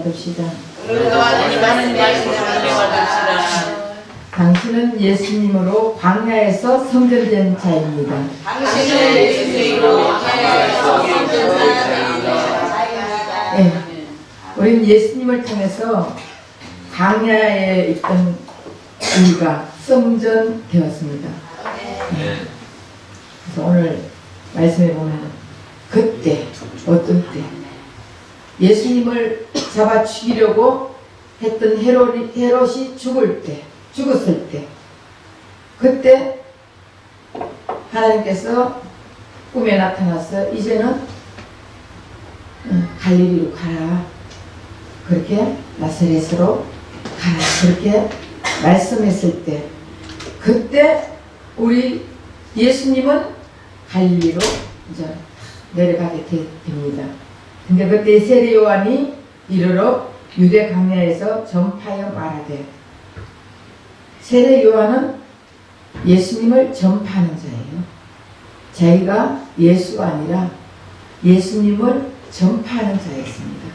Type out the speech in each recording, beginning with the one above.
받읍시다. 하나님 말씀을 받읍시다. 당신은 예수님으로 광야에서 성전된 자입니다. 당신은 예수님으로 광야에서 성전된 자입니다. 네. 우린 예수님을 통해서 광야에 있던 우리가 성전되었습니다. 네. 그래서 오늘 말씀해 보면 그때 어떤 때 예수님을 잡아 죽이려고 했던 헤롯이 죽었을 때 그때 하나님께서 꿈에 나타나서 이제는 갈릴리로 가라, 그렇게 나사렛으로 가라, 그렇게 말씀했을 때 그때 우리 예수님은 갈릴리로 이제 내려가게 됩니다. 근데 그때 세례 요한이 이르러 유대 광야에서 전파하여 말하되, 세례 요한은 예수님을 전파하는 자예요. 자기가 예수가 아니라 예수님을 전파하는 자였습니다.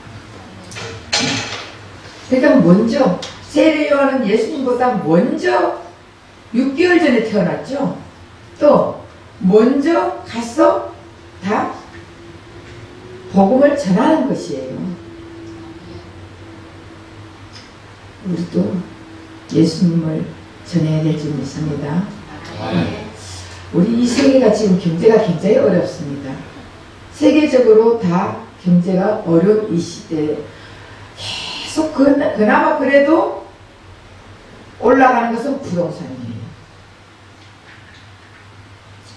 그러니까 먼저 세례 요한은 예수님보다 먼저 6개월 전에 태어났죠. 또 먼저 가서 다 복음을 전하는 것이에요. 우리도 예수님을 전해야 될 줄 믿습니다. 우리 이 세계가 지금 경제가 굉장히 어렵습니다. 세계적으로 다 경제가 어려운 이 시대에 계속 그나마 그래도 올라가는 것은 부동산이에요.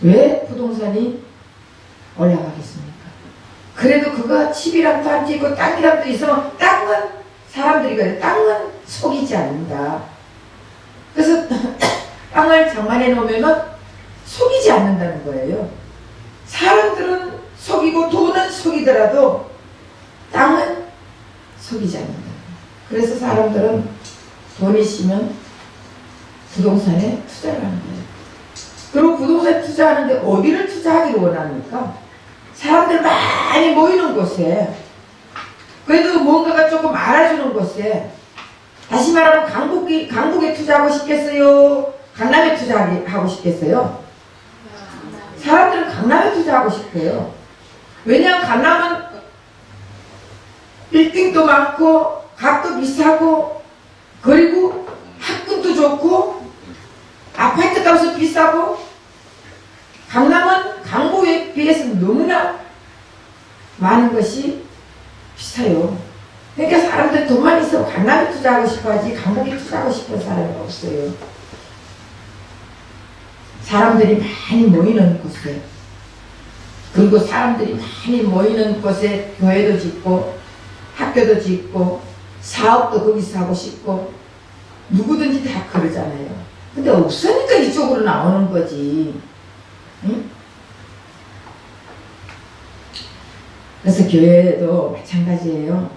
왜 부동산이 올라가겠습니까? 그래도 그거 집이랑도 안 있고 땅이랑도 있으면 땅은 사람들이 그래, 땅은 속이지 않는다. 그래서 땅을 장만해 놓으면 속이지 않는다는 거예요. 사람들은 속이고 돈은 속이더라도 땅은 속이지 않는다. 그래서 사람들은 돈이 있으면 부동산에 투자를 하는 거예요. 그리고 부동산에 투자하는데 어디를 투자하기를 원합니까? 사람들 많이 모이는 곳에, 그래도 뭔가가 조금 알아주는 곳에, 다시 말하면 강북에 투자하고 싶겠어요? 강남에 투자하고 싶겠어요? 사람들은 강남에 투자하고 싶어요. 왜냐하면 강남은 빌딩도 많고 값도 비싸고 그리고 학군도 좋고 아파트 값도 비싸고 강남은 강북에 비해서 너무나 많은 것이 비싸요. 그러니까 사람들 돈만 있으면 강남에 투자하고 싶어하지 강북에 투자하고 싶은 사람이 없어요. 사람들이 많이 모이는 곳에, 그리고 사람들이 많이 모이는 곳에 교회도 짓고 학교도 짓고 사업도 거기서 하고 싶고 누구든지 다 그러잖아요. 근데 없으니까 이쪽으로 나오는 거지. 응? 그래서 교회도 마찬가지예요.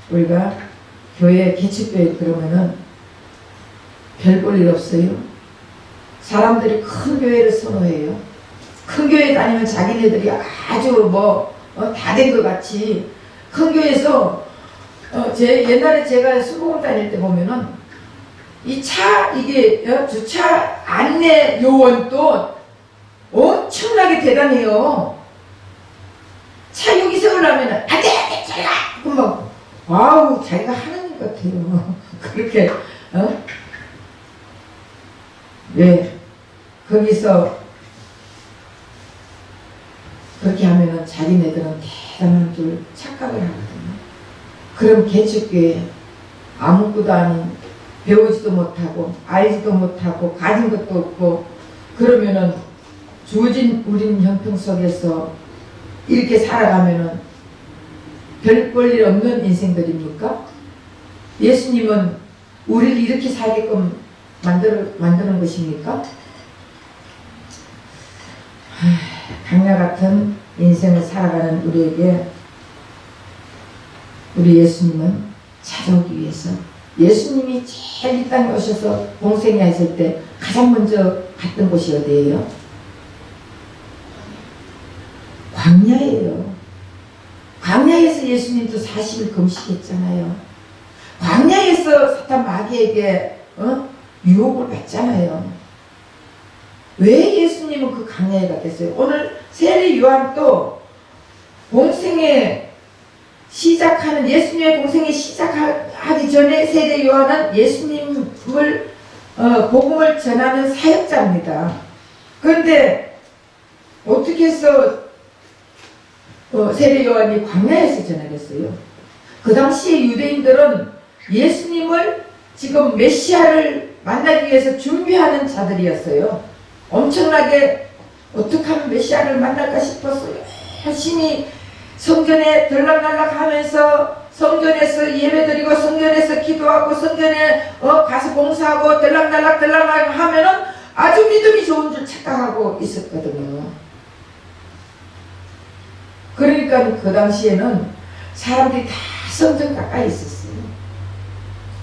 우리가 교회 개척교회 그러면은 별 볼 일 없어요. 사람들이 큰 교회를 선호해요. 큰 교회 다니면 자기네들이 아주 다 된 것 같이 큰 교회에서 옛날에 제가 수복음 다닐 때 보면은 이 차 이게 주차 안내 요원도 엄청나게 대단해요. 차 여기 세우려면 안돼 자기가 막 와우 자기가 하는 것 같아요. 그렇게 왜 거기서 그렇게 하면은 자기네들은 대단한 줄 착각을 하거든요. 그럼 개척교회 아무것도 아닌, 배우지도 못하고 알지도 못하고 가진 것도 없고 그러면은 주어진 우린 형평 속에서 이렇게 살아가면은 별 볼 일 없는 인생들입니까? 예수님은 우리를 이렇게 살게끔 만드는 것입니까? 강야 같은 인생을 살아가는 우리에게 우리 예수님은 찾아오기 위해서, 예수님이 제일 이 땅에 오셔서 공생애하실 때 가장 먼저 갔던 곳이 어디예요? 광야예요. 광야에서 예수님도 40일 금식했잖아요. 강야에서 사탄 마귀에게 유혹을 받잖아요. 왜 예수님은 그 강야에 갔겠어요? 오늘 세례 요한도 공생에 시작하는 예수님의 공생이 시작하기 전에 세례 요한은 예수님을 복음을 전하는 사역자입니다. 그런데 어떻게 해서 세례 요한이 광야에서 전하겠어요? 그 당시 유대인들은 예수님을 지금 메시아를 만나기 위해서 준비하는 자들이었어요. 엄청나게 어떻게 하면 메시아를 만날까 싶어서 열심히 성전에 들락날락 하면서 성전에서 예배드리고 성전에서 기도하고 성전에 가서 봉사하고 들락날락 하면은 아주 믿음이 좋은 줄 착각하고 있었거든요. 그러니까 그 당시에는 사람들이 다 성전 가까이 있었어요.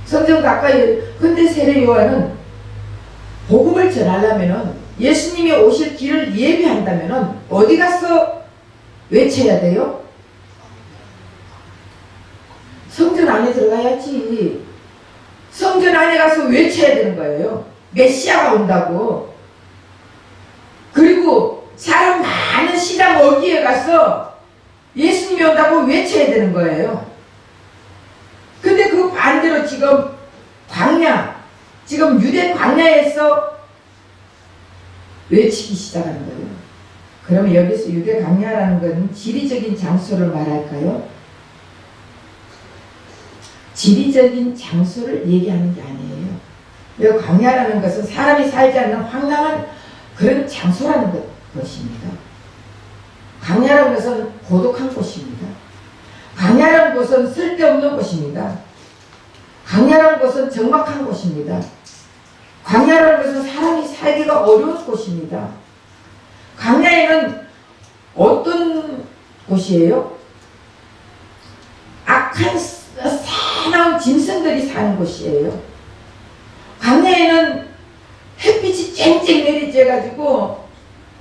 성전 가까이. 근데 세례 요한은 복음을 전하려면은 예수님이 오실 길을 예비한다면은 어디 가서 외쳐야 돼요? 성전 안에 들어가야지. 성전 안에 가서 외쳐야 되는 거예요. 메시아가 온다고. 그리고 사람 많은 시장 어귀에 가서 예수님이 온다고 외쳐야 되는 거예요. 근데 그 반대로 지금 광야, 지금 유대 광야에서 외치기 시작하는 거예요. 그러면 여기서 유대 광야라는 건 지리적인 장소를 말할까요? 지리적인 장소를 얘기하는 게 아니에요. 여기 광야라는 것은 사람이 살지 않는 황량한 그런 장소라는 것입니다. 광야라는 것은 고독한 곳입니다. 광야라는 곳은 쓸데없는 곳입니다. 광야라는 곳은 적막한 곳입니다. 광야라는 것은 사람이 살기가 어려운 곳입니다. 광야에는 어떤 곳이에요? 악한 사나운 짐승들이 사는 곳이에요. 광야에는 햇빛이 쨍쨍 내리쬐가지고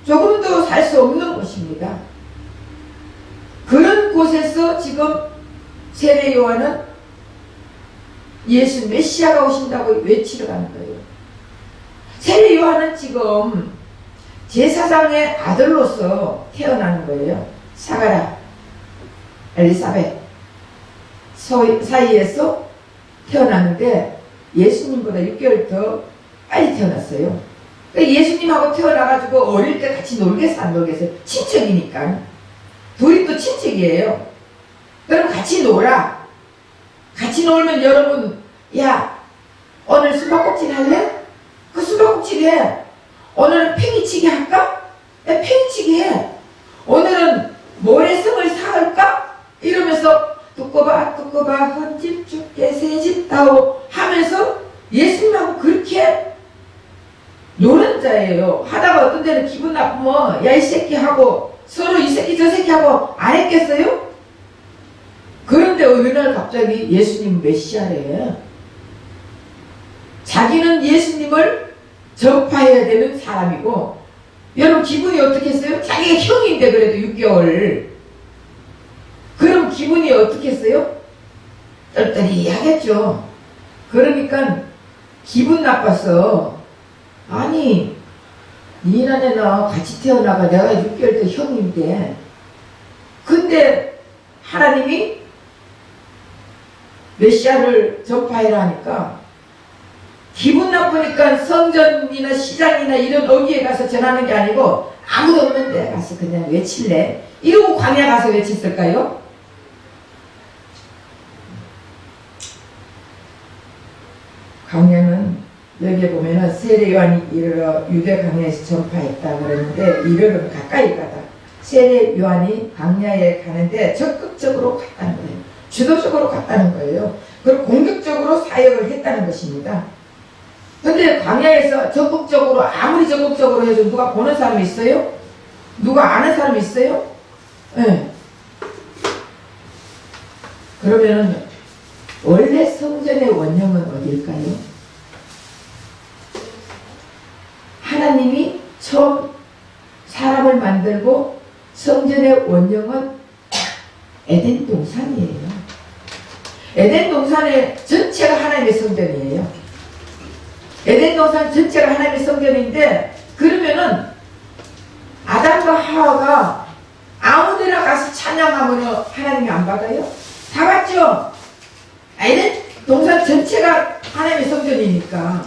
조금도 살 수 없는 곳입니다. 그런 곳에서 지금 세례 요한은 예수 메시아가 오신다고 외치러 가는 거예요. 세례 요한은 지금 제사장의 아들로서 태어나는 거예요. 사가랴, 엘리사벳 사이에서 태어났는데 예수님보다 6개월 더 빨리 태어났어요. 그러니까 예수님하고 태어나가지고 어릴 때 같이 놀겠어 안 놀겠어요? 친척이니까. 둘이 또 친척이에요. 그럼 같이 놀아. 같이 놀면 여러분, 야 오늘 숨바꼭질 할래? 그 숨바꼭질 해. 오늘은 팽이치기 할까? 야 팽이치기 해. 오늘은 모래성을 사을까? 이러면서 두고 봐 헌집 죽게 새집 다오 하면서 예수님하고 그렇게 노는 자예요. 하다가 어떤 데는 기분 나쁘면 야 이 새끼 하고 서로 이 새끼 저 새끼 하고 안 했겠어요? 그런데 어느 날 갑자기 예수님 메시아래. 자기는 예수님을 전파해야 되는 사람이고, 여러분 기분이 어떻게 했어요? 자기가 형인데 그래도 6개월. 그럼 기분이 어떻게 했어요? 떨떠리 하겠죠. 그러니까 기분 나빠서, 아니 니나네 나 같이 태어나가 내가 6개월 때 형인데, 근데 하나님이 메시아를 전파해라 하니까 기분 나쁘니까 성전이나 시장이나 이런 어귀에 가서 전하는 게 아니고 아무도 없는 데 가서 그냥 외칠래. 이러고 광야 가서 외쳤을까요? 광야는 여기에 보면은 세례 요한이 이르러 유대 광야에서 전파했다 그랬는데, 이르러 가까이 가다. 세례 요한이 광야에 가는데 적극적으로 갔다는 거예요. 주도적으로 갔다는 거예요. 그리고 공격적으로 사역을 했다는 것입니다. 근데 광야에서 적극적으로, 아무리 적극적으로 해도 누가 보는 사람이 있어요? 누가 아는 사람이 있어요? 네. 그러면은 원래 성전의 원형은 어딜까요? 하나님이 처음 사람을 만들고 성전의 원형은 에덴 동산이에요. 에덴 동산의 전체가 하나님의 성전이에요. 에덴 동산 전체가 하나님의 성전인데, 그러면은 아담과 하와가 아무데나 가서 찬양하면 하나님이 안 받아요? 다 받죠? 에덴 동산 전체가 하나님의 성전이니까.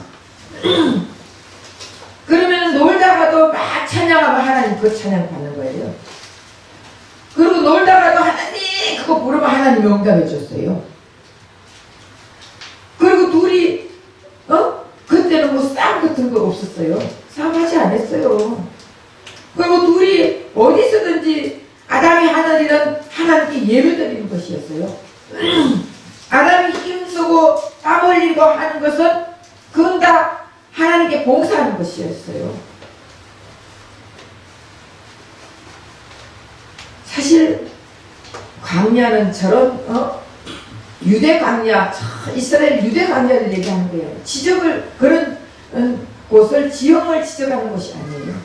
그러면 놀다가도 막 찬양하면 하나님 그 찬양 받는 거예요. 그리고 놀다가도 하나님 그거 부르면 하나님이 응답해 줬어요. 그리고 둘이 그때는 뭐 싸움 같은 거 없었어요. 싸움하지 않았어요. 그리고 둘이 어디서든지 아담이 하는 일은 하나님께 예배드리는 것이었어요. 아담이 힘쓰고 땀 흘리고 하는 것은 그건 다 하나님께 봉사하는 것이었어요. 사실 광야는 저런 유대 광야, 이스라엘 유대 광야를 얘기하는 거예요. 지적을 그런 곳을 지형을 지적하는 것이 아니에요.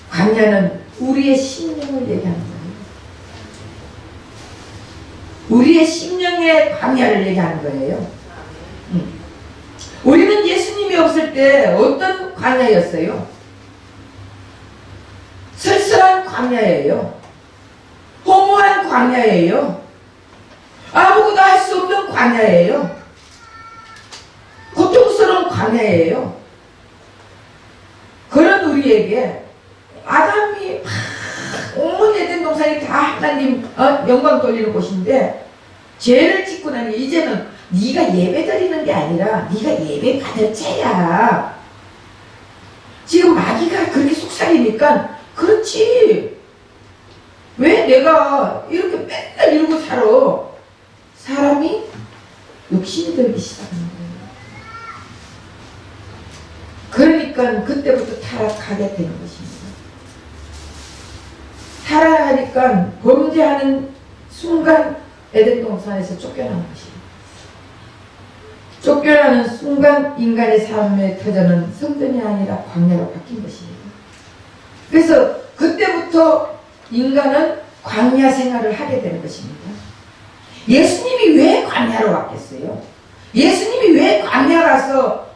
광야는 우리의 심령을 얘기하는 거예요. 우리의 심령의 광야를 얘기하는 거예요. 우리는 예수님이 없을 때 어떤 광야였어요? 쓸쓸한 광야예요. 허무한 광야예요. 아무것도 할 수 없는 광야예요. 고통스러운 광야예요. 그런 우리에게 아담이 온 에덴 동산이 다 하나님 영광 돌리는 곳인데, 죄를 짓고 나니 이제는 네가 예배 드리는 게 아니라 네가 예배 받을 자야. 지금 마귀가 그렇게 속삭이니까 그렇지. 왜 내가 이렇게 맨날 이러고 살아? 사람이 욕심이 들기 시작하는 거예요. 그러니까 그때부터 타락하게 되는 것입니다. 타락하니까 범죄하는 순간 에덴 동산에서 쫓겨나는 것입니다. 쫓겨나는 순간 인간의 삶의 터전은 성전이 아니라 광야로 바뀐 것입니다. 그래서 그때부터 인간은 광야 생활을 하게 되는 것입니다. 예수님이 왜 광야로 왔겠어요? 예수님이 왜 광야 가서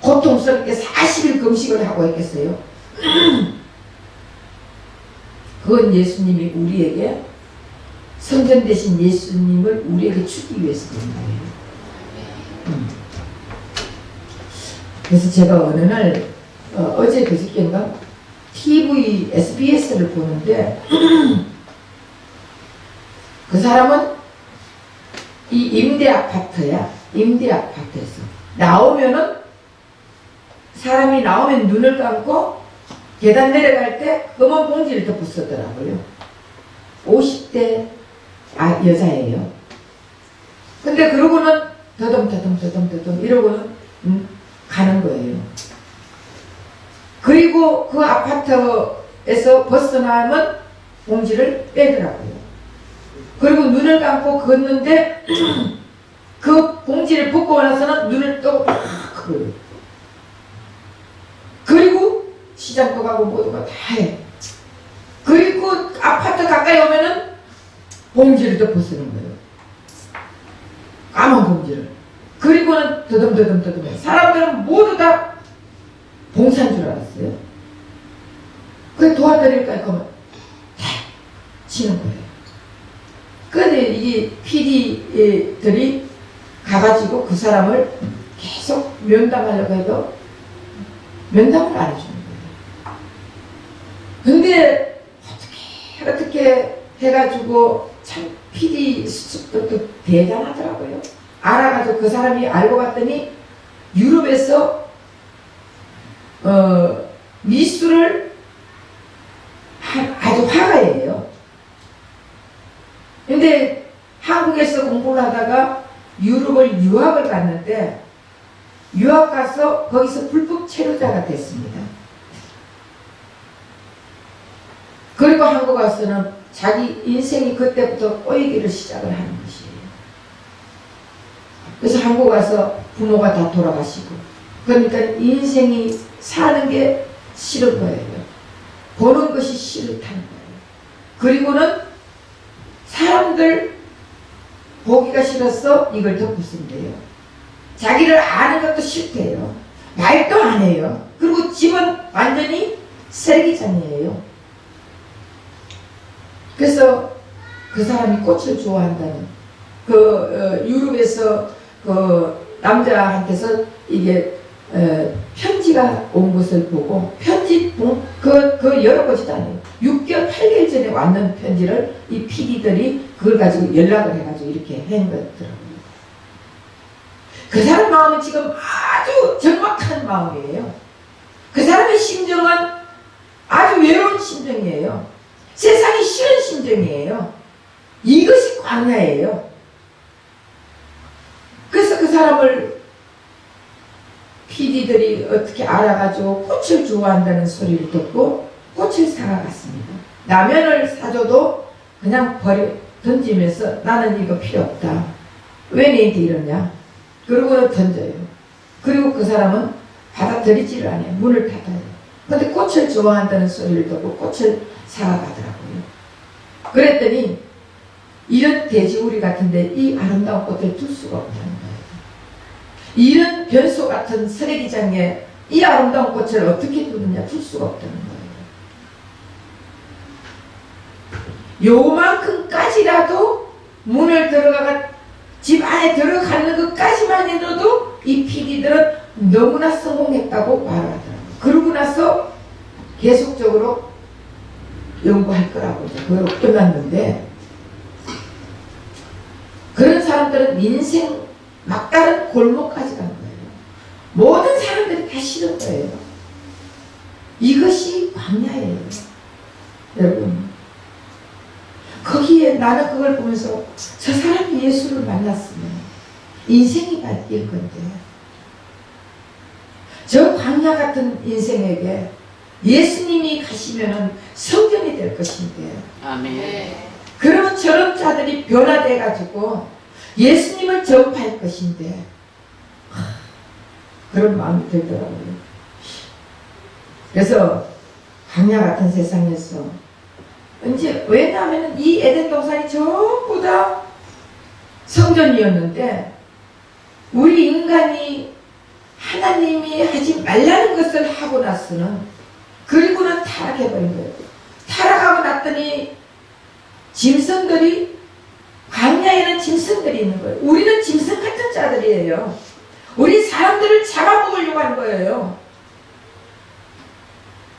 고통스럽게 40일 금식을 하고 했겠어요? 그건 예수님이 우리에게, 성전 대신 예수님을 우리에게 주기 위해서 그런 거예요. 그래서 제가 어느 날 어제 그저께인가 TV SBS를 보는데 그 사람은 이 임대 아파트야. 임대 아파트에서 나오면은, 사람이 나오면 눈을 감고 계단 내려갈 때 검은 봉지를 덮고 쓰더라고요. 50대 여자예요. 근데 그러고는 더듬 이러고는 가는 거예요. 그리고 그 아파트에서 벗어나면 봉지를 빼더라고요. 그리고 눈을 감고 걷는데 그 봉지를 벗고 나서는 눈을 떠고 막 그래요. 그리고 시장도 가고 모두가 다 해. 그리고 아파트 가까이 오면은 봉지를 또 벗는 거예요. 까만 봉지를. 그리고는 더듬 해. 사람들은 모두 다 봉사인 줄 알았어요. 그래 도와드릴까 그러면 탁 치는 거예요. 그런데 이 PD들이 가가지고 그 사람을 계속 면담하려고 해도 면담을 안 해주는 거예요. 근데 어떻게 해가지고 참 PD 수습도 대단하더라고요. 알아가지고 그 사람이 알고 봤더니 유럽에서 미술을 아주 화가예요. 근데 한국에서 공부를 하다가 유럽을 유학을 갔는데 유학 가서 거기서 불법 체류자가 됐습니다. 그리고 한국 와서는 자기 인생이 그때부터 꼬이기를 시작을 하는 것이에요. 그래서 한국 와서 부모가 다 돌아가시고, 그러니까 인생이 사는 게 싫은 거예요. 보는 것이 싫다는 거예요. 그리고는 사람들 보기가 싫어서 이걸 덮었는데요. 자기를 아는 것도 싫대요. 말도 안 해요. 그리고 집은 완전히 쓰레기장이에요. 그래서 그 사람이 꽃을 좋아한다는 유럽에서 남자한테서 이게 편지가 온 것을 보고 편지 여러 것이도 아니에요. 6개월 8개월 전에 왔는 편지를 이 PD들이 그걸 가지고 연락을 해가지고 이렇게 한 거더라고요. 그 사람 마음은 지금 아주 적막한 마음이에요. 그 사람의 심정은 아주 외로운 심정이에요. 세상이 싫은 심정이에요. 이것이 광야예요. 그래서 그 사람을 PD들이 어떻게 알아가지고 꽃을 좋아한다는 소리를 듣고 꽃을 사가갔습니다. 라면을 사줘도 그냥 던지면서 나는 이거 필요 없다. 왜 내한테 이러냐? 그러고 던져요. 그리고 그 사람은 받아들이지를 않아요. 문을 닫아요. 근데 꽃을 좋아한다는 소리를 듣고 꽃을 사가더라고요. 그랬더니 이런 돼지우리 같은데 이 아름다운 꽃을 둘 수가 없다는 거예요. 이런 변소 같은 쓰레기장에 이 아름다운 꽃을 어떻게 두느냐, 둘 수가 없다는 거예요. 요만큼까지라도 문을 들어가가 집 안에 들어가는 것까지만 해도 이 PD들은 너무나 성공했다고 말을 하더라고요. 그러고 나서 계속적으로 연구할 거라고 이제 그걸 끝났는데, 그런 사람들은 인생 막다른 골목까지 간 거예요. 모든 사람들이 다 싫은 거예요. 이것이 광야예요. 여러분, 거기에 나는 그걸 보면서 저 사람이 예수를 만났으면 인생이 바뀔 건데, 저 광야 같은 인생에게 예수님이 가시면은 성전이 될 것인데, 아멘. 그러면 저런 자들이 변화돼 가지고 예수님을 전파할 것인데, 그런 마음이 들더라고요. 그래서 광야 같은 세상에서 이제, 왜냐하면 이 에덴 동산이 전부 다 성전이었는데 우리 인간이 하나님이 하지 말라는 것을 하고 나서는, 그리고는 타락해버린 거예요. 타락하고 났더니 짐승들이, 광야에는 짐승들이 있는 거예요. 우리는 짐승 같은 자들이에요. 우리 사람들을 잡아먹으려고 하는 거예요.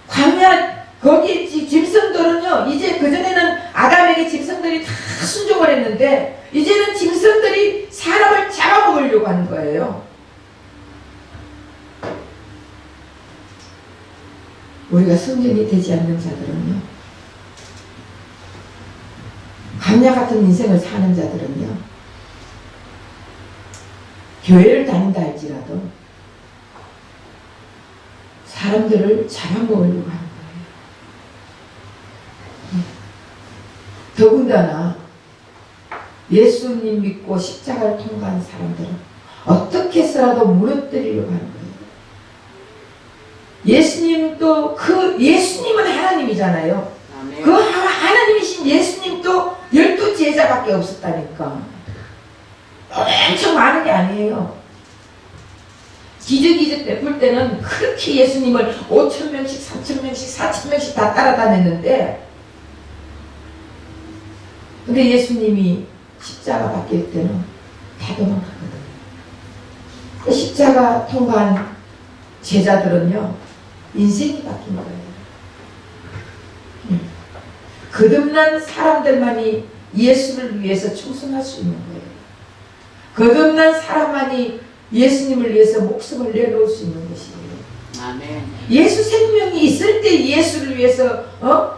광야, 거기 짐승들은요, 이제 그전에는 아담에게 짐승들이 다 순종을 했는데, 이제는 짐승들이 사람을 잡아먹으려고 하는 거예요. 우리가 성전이 되지 않는 자들은요, 광야 같은 인생을 사는 자들은요, 교회를 다닌다 할지라도 사람들을 잡아먹으려고 하는 거예요. 더군다나 예수님 믿고 십자가를 통과한 사람들은 어떻게 해서라도 무너뜨리려고 하는 거예요. 예수님도, 예수님은 하나님이잖아요. 아멘. 그 하나님이신 예수님도 12제자밖에 없었다니까. 엄청 많은 게 아니에요. 기적이적 베풀 때는 그렇게 예수님을 5,000명씩, 3,000명씩, 4,000명씩 다 따라다녔는데, 근데 예수님이 십자가 바뀔 때는 다 도망갔거든요. 그 십자가 통과한 제자들은요, 인생이 바뀐 거예요. 거듭난 사람들만이 예수를 위해서 충성할 수 있는 거예요. 거듭난 사람만이 예수님을 위해서 목숨을 내놓을 수 있는 것이에요. 아멘. 예수 생명이 있을 때 예수를 위해서,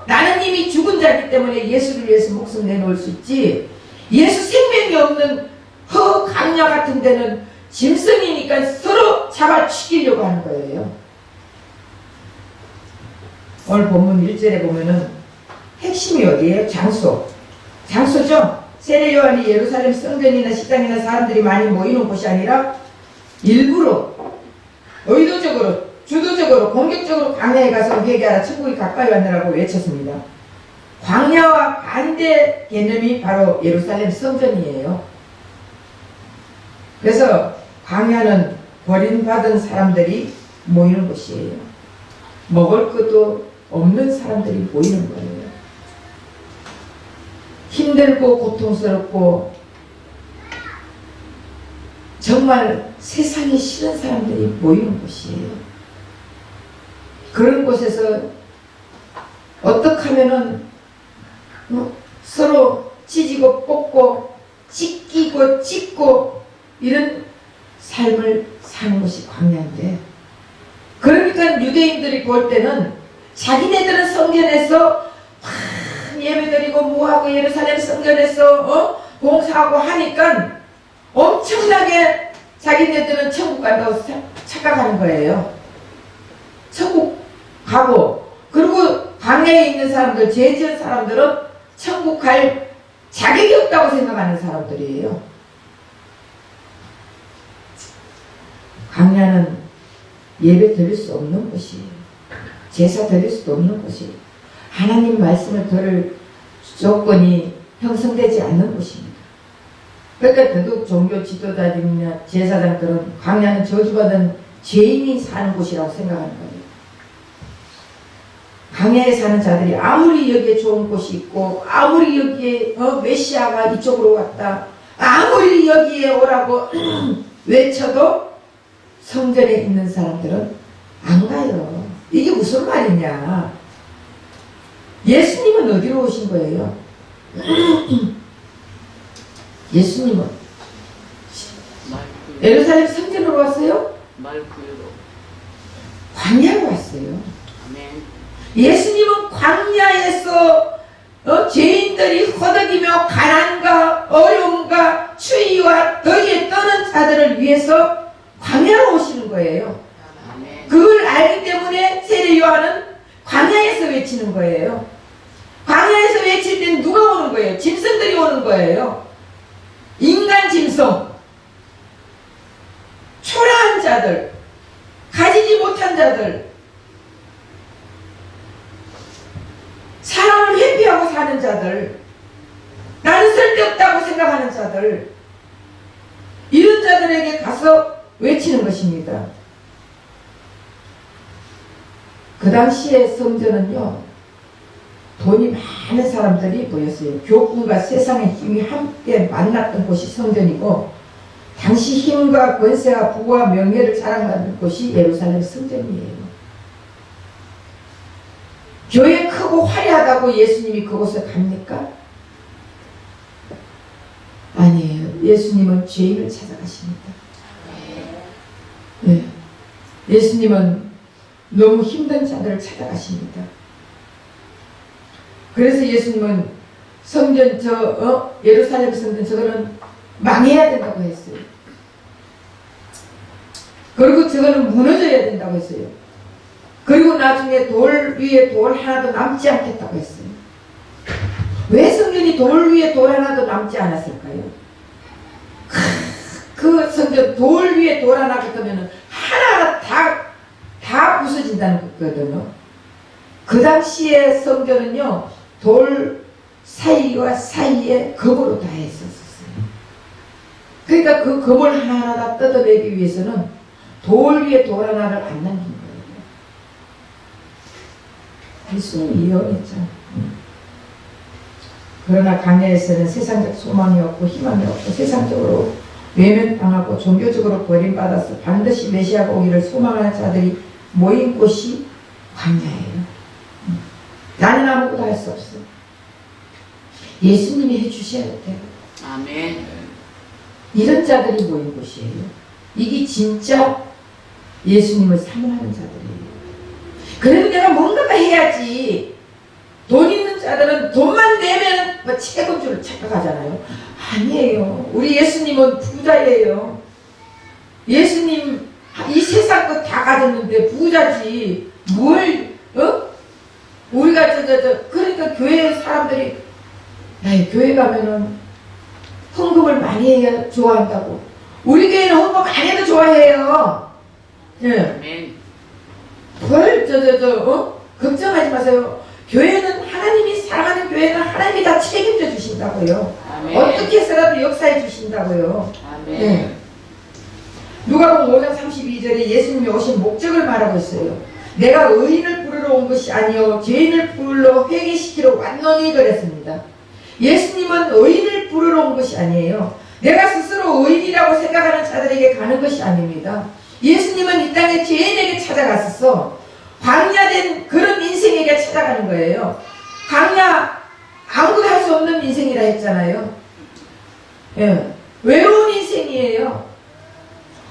나는 이미 죽은 자이기 때문에 예수를 위해서 목숨 내놓을 수 있지, 예수 생명이 없는 강야 같은 데는 짐승이니까 서로 잡아 죽이려고 하는 거예요. 오늘 본문 1절에 보면은 핵심이 어디예요? 장소죠? 세례 요한이 예루살렘 성전이나 시장이나 사람들이 많이 모이는 곳이 아니라 일부러, 의도적으로, 주도적으로, 공격적으로 광야에 가서 회개하라, 천국이 가까이 왔느라고 외쳤습니다. 광야와 반대 개념이 바로 예루살렘 성전이에요. 그래서 광야는 버림받은 사람들이 모이는 곳이에요. 먹을 것도 없는 사람들이 모이는 거예요. 힘들고 고통스럽고 정말 세상이 싫은 사람들이 모이는 곳이에요. 그런 곳에서 어떻게 하면은 서로 찢고 뽑고 찢기고 찢고 이런 삶을 사는 것이 광야인데, 그러니까 유대인들이 볼 때는 자기네들은 성전에서 예배드리고 뭐하고 예루살렘 성전에서 봉사하고 하니까 엄청나게 자기네들은 천국 간다고 착각하는 거예요. 천국 가고, 그리고 광야에 있는 사람들, 죄 지은 사람들은 천국 갈 자격이 없다고 생각하는 사람들이에요. 광야는 예배 드릴 수 없는 곳이에요. 제사 드릴 수도 없는 곳이에요. 하나님 말씀을 들을 조건이 형성되지 않는 곳입니다. 그러니까 더더욱 종교 지도자들이나 제사장들은 광야는 저주받은 죄인이 사는 곳이라고 생각하는 거예요. 광야에 사는 자들이 아무리 여기에 좋은 곳이 있고, 아무리 여기에 메시아가 이쪽으로 왔다, 아무리 여기에 오라고 외쳐도 성전에 있는 사람들은 안 가요. 이게 무슨 말이냐. 예수님은 어디로 오신 거예요? 예수님은 예루살렘 성전으로 왔어요? 광야로 왔어요. 아멘. 예수님은 광야에서 죄인들이 허덕이며 가난과 어려움과 추위와 더위에 떠는 자들을 위해서 광야로 오시는 거예요. 아멘. 그걸 알기 때문에 세례 요한은 광야에서 외치는 거예요. 광야에서 외칠 때는 누가 오는 거예요? 짐승들이 오는 거예요. 인간 짐승, 초라한 자들, 가지지 못한 자들, 사람을 회피하고 사는 자들, 나는 쓸데없다고 생각하는 자들, 이런 자들에게 가서 외치는 것입니다. 그 당시에 성전은요, 돈이 많은 사람들이 모였어요. 교훈과 세상의 힘이 함께 만났던 곳이 성전이고, 당시 힘과 권세와 부와 명예를 자랑하는 곳이 예루살렘 성전이에요. 교회 크고 화려하다고 예수님이 그곳에 갑니까? 아니에요. 예수님은 죄인을 찾아가십니다. 네. 예수님은 너무 힘든 자들을 찾아가십니다. 그래서 예수님은 성전 예루살렘 성전 저거는 망해야 된다고 했어요. 그리고 저거는 무너져야 된다고 했어요. 그리고 나중에 돌 위에 돌 하나도 남지 않겠다고 했어요. 왜 성전이 돌 위에 돌 하나도 남지 않았을까요? 그 성전 돌 위에 돌 하나 붙으면 하나하나 다 부서진다는 거거든요. 그 당시에 성전은요, 돌 사이와 사이에 검으로 다 했었어요. 그러니까 그 검을 하나하나 다 뜯어내기 위해서는 돌 위에 돌 하나를 안 남긴 거예요. 예수님이 예언했죠. 그러나 광야에서는 세상적 소망이 없고 희망이 없고 세상적으로 외면당하고 종교적으로 버림받아서 반드시 메시아가 오기를 소망하는 자들이 모인 곳이 광야예요. 나는 아무것도 할 수 없어. 예수님이 해주셔야 돼요. 아멘. 이런 자들이 모인 곳이에요. 이게 진짜 예수님을 사모하는 자들이에요. 그래도 내가 뭔가가 해야지. 돈 있는 자들은 돈만 내면 뭐 최고인 줄 착각하잖아요. 아니에요. 우리 예수님은 부자예요. 예수님 이 세상 것 다 가졌는데 부자지. 뭘 우리가 그러니까 교회 사람들이 교회 가면은 헌금을 많이 해야 좋아한다고. 우리 교회는 헌금 안 해도 좋아해요. 예. 아멘. 걱정하지 마세요. 교회는 하나님이 사랑하는 교회는 하나님이 다 책임져 주신다고요. 아멘. 어떻게 해서라도 역사해 주신다고요. 아멘. 네. 누가복음 5장 32절에 예수님이 오신 목적을 말하고 있어요. 내가 의인을 부르러 온 것이 아니요 죄인을 불러 회개시키러 왔노니 그랬습니다. 예수님은 의인을 부르러 온 것이 아니에요. 내가 스스로 의인이라고 생각하는 자들에게 가는 것이 아닙니다. 예수님은 이 땅에 죄인에게 찾아갔었어. 광야된 그런 인생에게 찾아가는 거예요. 광야 아무것도 할 수 없는 인생이라 했잖아요. 예. 외로운 인생이에요.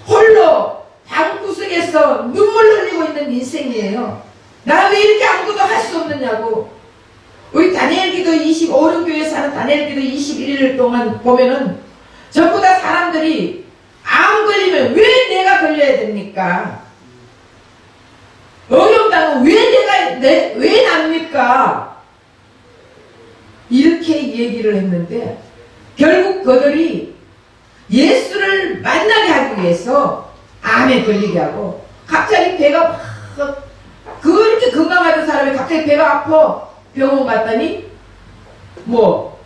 홀로 방구석에서 눈물 흘리고 있는 인생이에요. 나 왜 이렇게 아무것도 할 수 없느냐고. 우리 다니엘기도 25른 사는 다니엘기도 21일 동안 보면은 전부 다 사람들이 암 걸리면 왜 내가 걸려야 됩니까? 어려움 당하면 왜 납니까? 이렇게 얘기를 했는데 결국 그들이 예수를 만나게 하기 위해서 암에 걸리게 하고 갑자기 배가 막 그렇게 건강하던 사람이 갑자기 배가 아파 병원 갔더니 뭐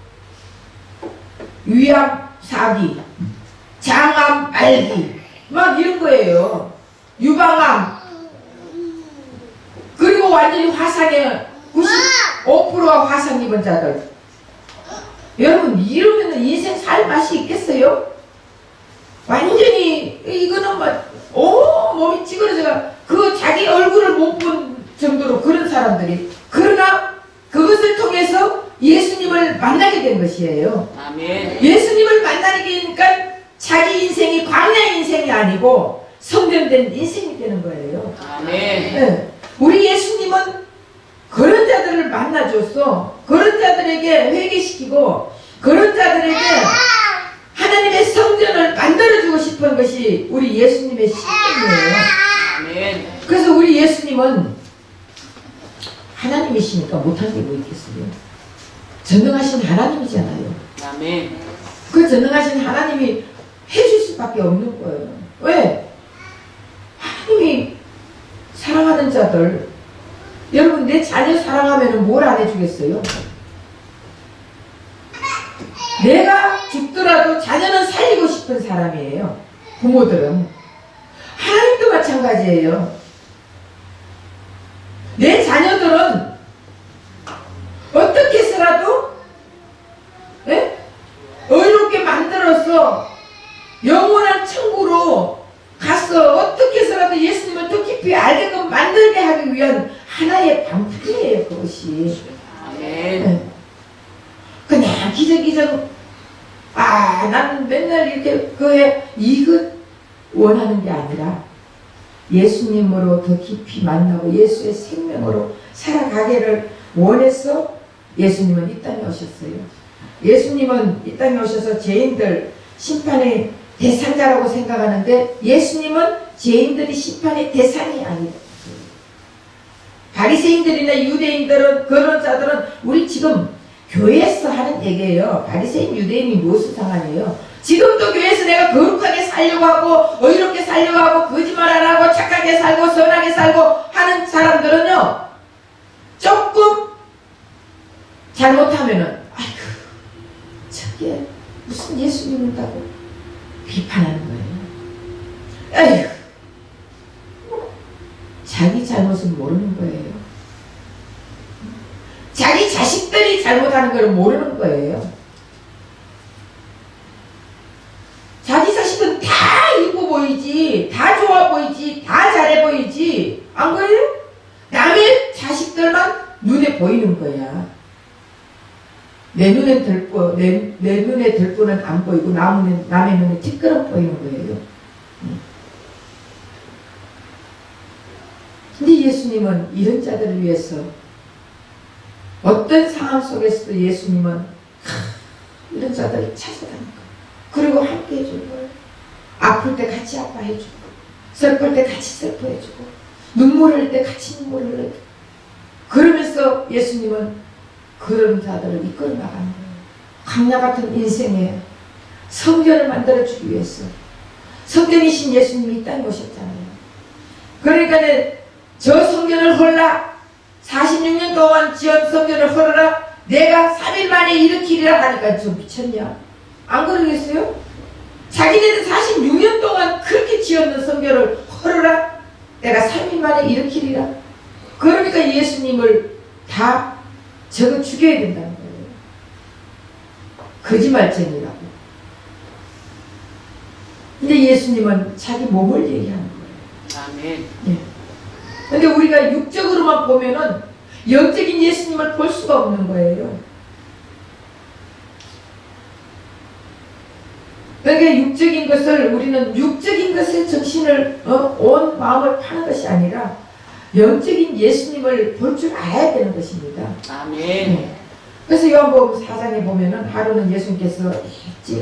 위암 사기 장암 말기 막 이런 거예요. 유방암 그리고 완전히 화상에 95%가 화상 입은 자들. 여러분 이러면 인생 살 맛이 있겠어요? 완전히 이거는 막 몸이 찌그러져가 그 자기 얼굴을 못 본 정도로 그런 사람들이 그러나 그것을 통해서 예수님을 만나게 된 것이에요. 아멘. 예수님을 만나게 되니까 자기 인생이 광야 인생이 아니고 성전된 인생이 되는 거예요. 아멘. 네. 우리 예수님은 그런 자들을 만나줘서 그런 자들에게 회개시키고 그런 자들에게 하나님의 성전을 만들어주고 싶은 것이 우리 예수님의 신념이에요. 아멘. 그래서 우리 예수님은 하나님이시니까 못한 게 뭐 있겠어요? 전능하신 하나님이잖아요. 아멘. 그 전능하신 하나님이 해줄 수밖에 없는 거예요. 왜? 하나님이 사랑하는 자들, 여러분 내 자녀 사랑하면 뭘 안 해주겠어요? 내가 죽더라도 자녀는 살리고 싶은 사람이에요. 부모들은. 하나님도 마찬가지예요. 내 자녀들은 어떻게 해서라도 의롭게 만들어서 영원한 천국으로 가서 어떻게 해서라도 예수님을 더 깊이 알게끔 만들게 하기 위한 하나의 방법이에요. 그것이. 아멘. 그냥 기저귀적 나는 맨날 이렇게 이것 원하는 게 아니라 예수님으로 더 깊이 만나고 예수의 생명으로 살아가기를 원해서 예수님은 이 땅에 오셨어요. 예수님은 이 땅에 오셔서 죄인들 심판의 대상자라고 생각하는데 예수님은 죄인들이 심판의 대상이 아니다. 바리새인들이나 유대인들은 그런 자들은 우리 지금 교회에서 하는 얘기예요. 바리새인 유대인이 무엇을 상관해요? 지금도 교회에서 내가 거룩하게 살려고 하고 의롭게 살려고 하고 거짓말 안 하고 착하게 살고 선하게 살고 하는 사람들은요 조금 잘못하면은 아이고 저게 무슨 예수 믿는다고 비판하는 거예요. 에휴 자기 잘못은 모르는 거예요. 자기 자식들이 잘못하는 걸 모르는 거예요. 자기 자식은 다 이뻐 보이지, 다 좋아 보이지, 다 잘해 보이지, 안 그래요? 남의 자식들만 눈에 보이는 거야. 내 눈에 들보는 안 보이고 남의 눈에 티끌은 보이는 거예요. 근데 예수님은 이런 자들을 위해서 어떤 상황 속에서도 예수님은 이런 자들을 찾아다니고 그리고 함께 해줄 거예요. 아플 때 같이 아파해주고 슬플 때 같이 슬퍼해주고 눈물 흘릴 때 같이 눈물 흘려주고 그러면서 예수님은 그런 자들을 이끌어 나가는 거예요. 광야 같은 인생에 성전을 만들어주기 위해서 성전이신 예수님이 이 땅에 오셨잖아요. 그러니까 저 성전을 헐라 46년 동안 지은 성전을 헐어라 내가 3일 만에 일으키리라 하니까 저 미쳤냐? 안 그러겠어요? 자기네들 46년 동안 그렇게 지었는 성결을 헐어라 내가 3일 만에 일으키리라. 그러니까 예수님을 다 저거 죽여야 된다는 거예요. 거짓말쟁이라고. 근데 예수님은 자기 몸을 얘기하는 거예요. 아멘. 예. 근데 우리가 육적으로만 보면은 영적인 예수님을 볼 수가 없는 거예요. 그러니까 육적인 것을 우리는 육적인 것에 정신을 온 마음을 파는 것이 아니라 영적인 예수님을 볼 줄 알아야 되는 것입니다. 아멘. 네. 그래서 요한복음 4장에 보면은 하루는 예수님께서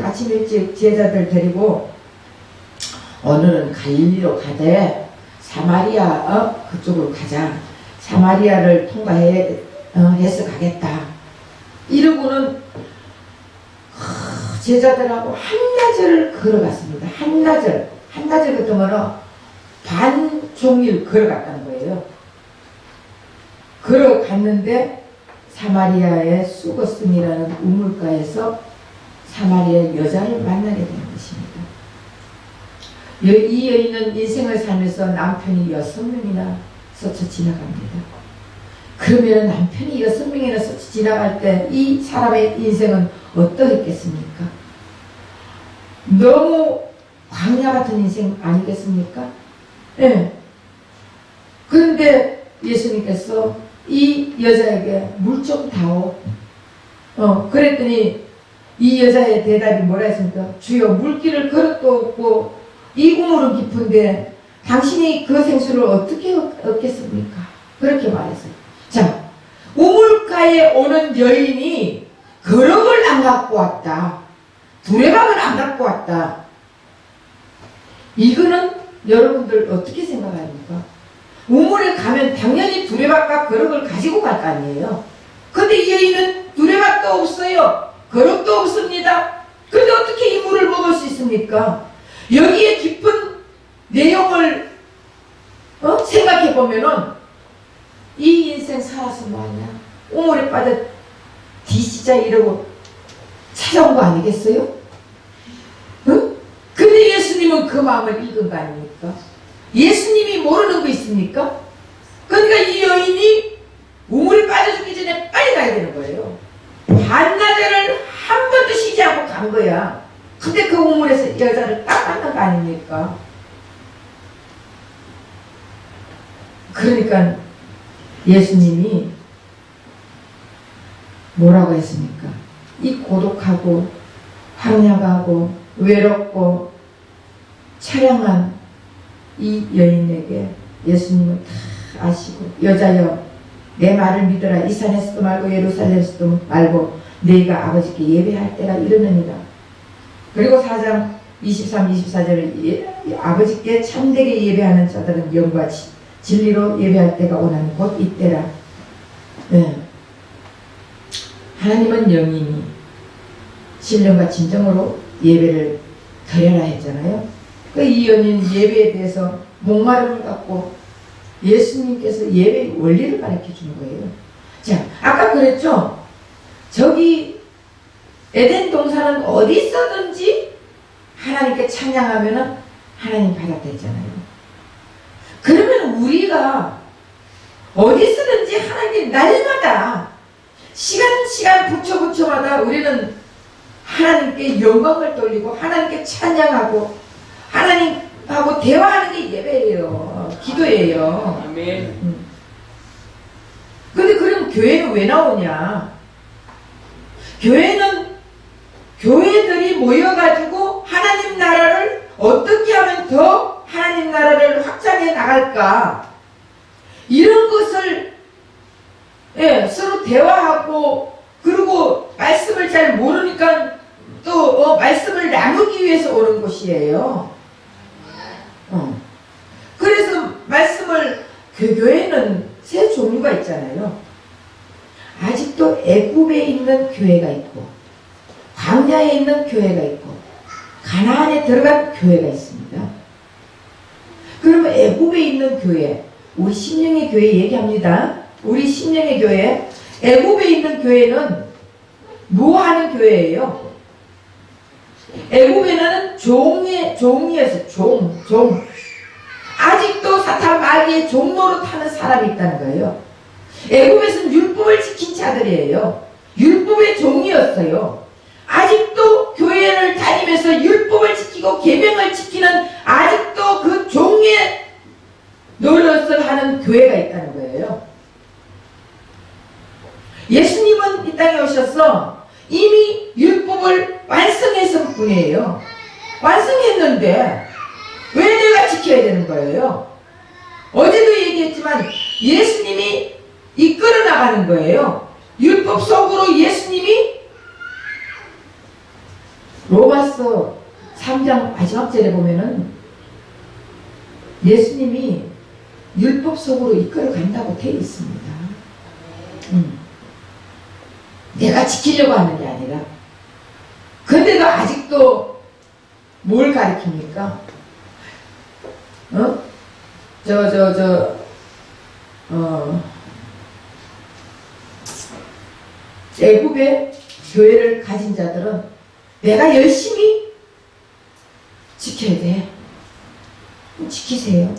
아침 일찍 제자들 데리고 오늘은 갈릴리로 가되 사마리아 그쪽으로 가자. 사마리아를 통과해서 가겠다. 이러고는 제자들하고 한나절을 걸어갔습니다. 한나절 같은 거는 반종일 걸어갔다는 거예요. 걸어갔는데 사마리아의 수거슴이라는 우물가에서 사마리아 여자를 만나게 되는 것입니다. 이 여인은 인생을 살면서 남편이 6명이나 스쳐 지나갑니다. 그러면 남편이 6명이나 스쳐 지나갈 때 이 사람의 인생은 어떠했겠습니까? 너무 광야 같은 인생 아니겠습니까? 네. 그런데 예수님께서 이 여자에게 물 좀 다오. 그랬더니 이 여자의 대답이 뭐라 했습니까? 주여 물길을 그릇도 없고 이 우물은 깊은데 당신이 그 생수를 어떻게 얻겠습니까? 그렇게 말했어요. 자, 우물가에 오는 여인이 거럭을 안 갖고 왔다. 두레박을 안 갖고 왔다. 이거는 여러분들 어떻게 생각합니까? 우물에 가면 당연히 두레박과 거럭을 가지고 갈 거 아니에요. 근데 이 여인은 두레박도 없어요. 거럭도 없습니다. 근데 어떻게 이 물을 먹을 수 있습니까? 여기에 깊은 내용을 생각해 보면은 이 인생 살아서 뭐하냐? 우물에 빠져 뒤지자 이러고 찾아온 거 아니겠어요? 응? 근데 예수님은 그 마음을 읽은 거 아닙니까? 예수님이 모르는 거 있습니까? 그러니까 이 여인이 우물에 빠져 죽기 전에 빨리 가야 되는 거예요. 반나절을 한 번도 쉬지 않고 간 거야. 근데 그 우물에서 여자를 딱 만난 거 아닙니까? 그러니까 예수님이 뭐라고 했습니까? 이 고독하고 황량하고 외롭고 처량한 이 여인에게 예수님은 다 아시고 여자여 내 말을 믿어라. 이 산에서도 말고 예루살렘에서도 말고 너희가 아버지께 예배할 때가 이르느니라. 그리고 4장 23, 24절에 아버지께 참되게 예배하는 자들은 영과 진리로 예배할 때가 오나니 곧 이때라. 네. 하나님은 영이니 신령과 진정으로 예배를 드려라 했잖아요. 이 여인 예배에 대해서 목마름을 갖고 예수님께서 예배의 원리를 가르쳐 준 거예요. 자, 아까 그랬죠? 저기 에덴 동산은 어디 있어든지 하나님께 찬양하면은 하나님 받았다 했잖아요. 그러면 우리가 어디 있어든지 하나님께 날마다 시간 부처마다 우리는 하나님께 영광을 돌리고 하나님께 찬양하고 하나님하고 대화하는 게 예배예요. 기도예요. 아멘. 근데 그럼 교회는 왜 나오냐? 교회들이 모여가지고 하나님 나라를 어떻게 하면 더 하나님 나라를 확장해 나갈까? 이런 것을 서로 대화하고 그리고 말씀을 잘 모르니까 또 말씀을 나누기 위해서 오는 곳이에요. 그래서 말씀을 교회는 세 종류가 있잖아요. 아직도 애굽에 있는 교회가 있고 광야에 있는 교회가 있고 가나안에 들어간 교회가 있습니다. 그러면 애굽에 있는 교회, 우리 심령의 교회 얘기합니다. 우리 심령의 교회, 애굽에 있는 교회는 뭐 하는 교회예요? 애굽에는 종이에서 종. 아직도 사탄 마귀의 종로로 타는 사람이 있다는 거예요. 애굽에서는 율법을 지킨 자들이에요. 율법의 종이었어요. 아직도 교회를 다니면서 율법을 지키고 계명을 지키는 아직도 그 종의 노릇을 하는 교회가 있다는 거예요. 예수님은 이 땅에 오셔서 이미 율법을 완성했을 뿐이에요. 완성했는데 왜 내가 지켜야 되는 거예요? 어제도 얘기했지만 예수님이 이끌어 나가는 거예요. 율법 속으로 예수님이 로마서 3장 마지막 절에 보면은 예수님이 율법 속으로 이끌어 간다고 되어 있습니다. 내가 지키려고 하는 게 아니라. 근데도 아직도 뭘 가르칩니까? 애굽의 교회를 가진 자들은 내가 열심히 지켜야 돼. 지키세요.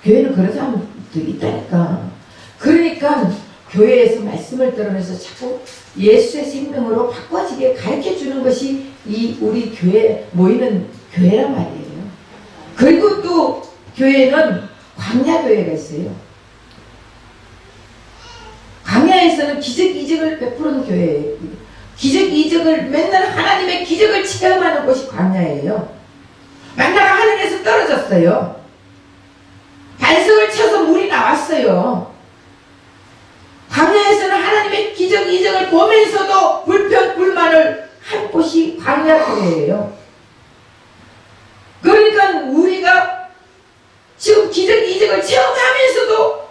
교회는 그런 사람도 있다니까. 그러니까 교회에서 말씀을 들으면서 자꾸 예수의 생명으로 바꿔지게 가르쳐주는 것이 이 우리 교회 모이는 교회란 말이에요. 그리고 또 교회는 광야교회가 있어요. 광야에서는 기적 이적을 베푸는 교회예요. 기적 이적을 맨날 하나님의 기적을 체험하는 곳이 광야예요. 만나가 하늘에서 떨어졌어요. 반석을 쳐서 물이 나왔어요. 광야에서는 하나님의 기적 이적을 보면서도 불평불만을 한 곳이 광야교회예요. 그러니까 우리가 지금 기적 이적을 체험하면서도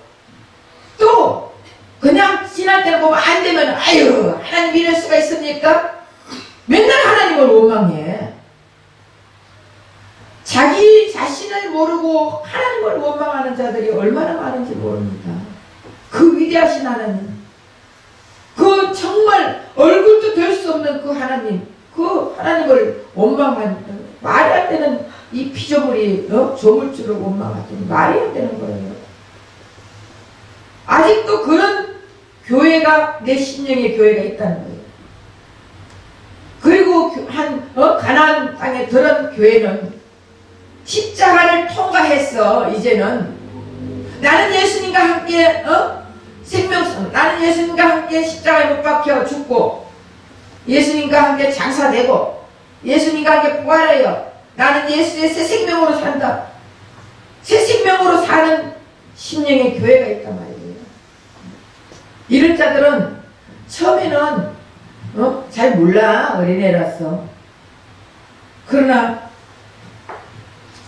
또 그냥 지날 때는 보면 안 되면 아유 하나님 이럴 수가 있습니까? 맨날 하나님을 원망해. 자기 자신을 모르고 하나님을 원망하는 자들이 얼마나 많은지 모릅니다. 그 위대하신 하나님, 그 정말 얼굴도 될 수 없는 그 하나님, 그 하나님을 원망한 말이 안 되는 이 피조물이 조물주를 원망하더니 말이 안 되는 거예요. 아직도 그런 교회가 내 심령의 교회가 있다는 거예요. 그리고 가나안 땅에 들은 교회는 십자가를 통과해서 이제는 나는 예수님과 함께 나는 예수님과 함께 십자가에 못 박혀 죽고 예수님과 함께 장사되고 예수님과 함께 부활하여 나는 예수의 새 생명으로 산다. 새 생명으로 사는 심령의 교회가 있단 말이에요. 이런 자들은 처음에는 잘 몰라. 어린애라서. 그러나